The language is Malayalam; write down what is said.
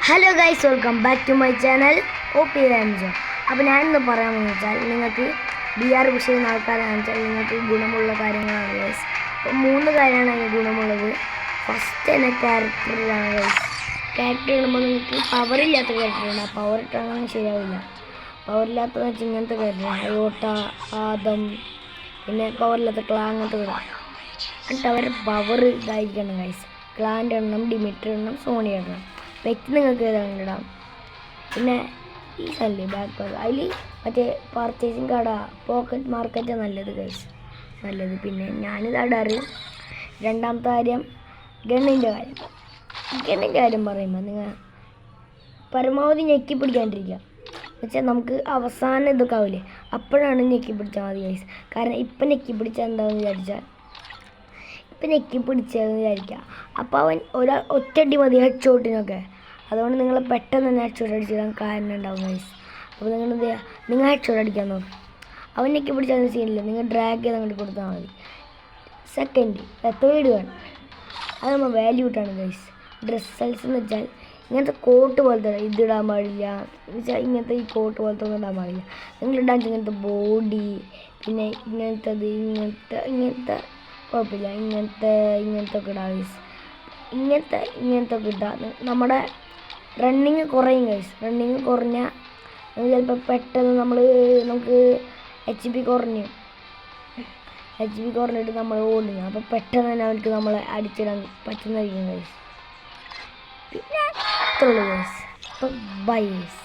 Hello guys, welcome back to my channel OP Ramjo. അപ്പോൾ ഞാനിന്ന് പറയാമെന്ന് വെച്ചാൽ നിങ്ങൾക്ക് BR പുഷ് ചെയ്യുന്ന ആൾക്കാരാണെന്ന് വെച്ചാൽ നിങ്ങൾക്ക് ഗുണമുള്ള കാര്യങ്ങളാണ് ഗൈസ്. അപ്പോൾ 3 കാര്യമാണ് അതിന് ഗുണമുള്ളത്. ഫസ്റ്റ് തന്നെ ക്യാരക്ടറാണ് ഗൈസ്. ക്യാരക്ടർ ഇടുമ്പോൾ നിങ്ങൾക്ക് പവറില്ലാത്ത ക്യാരക്ടറാണ്. ആ പവർ ഇട്ടാൽ ശരിയാവില്ല. പവറില്ലാത്തതെന്ന് വെച്ചാൽ ഇങ്ങനത്തെ ക്യാരക്ടർ അയോട്ട, ആദം, പിന്നെ പവറില്ലാത്ത ക്ലാ അങ്ങനത്തെ ഇടാം. എന്നിട്ട് അവരുടെ പവർ ഇതായിരിക്കണം ഗൈസ്. ക്ലാൻ്റെ എണ്ണം, ഡിമിറ്റർ എണ്ണം, സോണി എണ്ണം. വ്യക്തി നിങ്ങൾക്ക് ഏതാണ് ഇടാം. പിന്നെ ഈ സല്ലേ ബാക്ക് പാക്ക് അതിൽ മറ്റേ പർച്ചേസിങ് കട, പോക്കറ്റ് മാർക്കറ്റ് നല്ലത് ഗൈസ്, നല്ലത്. പിന്നെ ഞാനിത് ഇടാറ്. രണ്ടാമത്തെ കാര്യം ഗണ്ണിൻ്റെ കാര്യം പറയുമ്പോൾ നിങ്ങൾ പരമാവധി ഞെക്കി പിടിക്കാണ്ടിരിക്കുക. എന്നുവെച്ചാൽ നമുക്ക് അവസാനം ഇതൊക്കെ ആവില്ലേ, അപ്പോഴാണ് ഞെക്കി പിടിച്ചാൽ മതി ഗൈസ്. കാരണം ഇപ്പം ഞെക്കി പിടിച്ചാൽ എന്താണെന്ന് വിചാരിച്ചാൽ വിചാരിക്കുക അപ്പോൾ അവൻ ഒറ്റടി മതി ഹെഡ് ഷോട്ടിനൊക്കെ. അതുകൊണ്ട് നിങ്ങൾ പെട്ടെന്ന് തന്നെ ഹെഡ് ഷോട്ട് അടിച്ചിടാൻ കാരണം ഉണ്ടാവും ഗൈസ്. അപ്പോൾ നിങ്ങൾ എന്ത് ചെയ്യുക, നിങ്ങൾ ഹെഡ് ഷോട്ട് അടിക്കാൻ നോക്കും. അവൻ ഞെക്കി പിടിച്ചാൽ സീനില്ല, നിങ്ങൾ ഡ്രാഗ് ചെയ്ത് അങ്ങോട്ട് കൊടുത്താൽ മതി. സെക്കൻഡ് തേർഡ് വൺ അത് നമ്മൾ വാല്യൂ ഇട്ടാണ് ഗൈസ്. ഡ്രസ്സൽസ് എന്ന് വെച്ചാൽ ഇങ്ങനത്തെ കോട്ട് പോലത്തെ ഇതിടാൻ പാടില്ല. എന്ന് വെച്ചാൽ ഇങ്ങനത്തെ ഈ കോട്ട് പോലത്തെ ഒന്നും ഇടാൻ പാടില്ല. നിങ്ങൾ ഇടാൻ ഇങ്ങനത്തെ ബോഡി, പിന്നെ ഇങ്ങനത്തെ കുഴപ്പമില്ല, ഇങ്ങനത്തെ ഒക്കെ ഇടാം ഗൈസ്. ഇങ്ങനത്തെ ഒക്കെ ഇട്ടാൽ നമ്മുടെ റണ്ണിങ് കുറയും ഗൈസ്. റണ്ണിങ് കുറഞ്ഞാൽ ചിലപ്പോൾ പെട്ടെന്ന് നമുക്ക് HP കുറഞ്ഞിട്ട് നമ്മൾ ഓടുക. അപ്പോൾ പെട്ടെന്ന് തന്നെ അവർക്ക് നമ്മളെ അടിച്ചിടാൻ പറ്റുന്നതായിരിക്കും ഗൈസ്. പിന്നെ അത്രയുള്ളൂ ഗൈസ്. അപ്പോൾ ബൈ ഗൈസ്.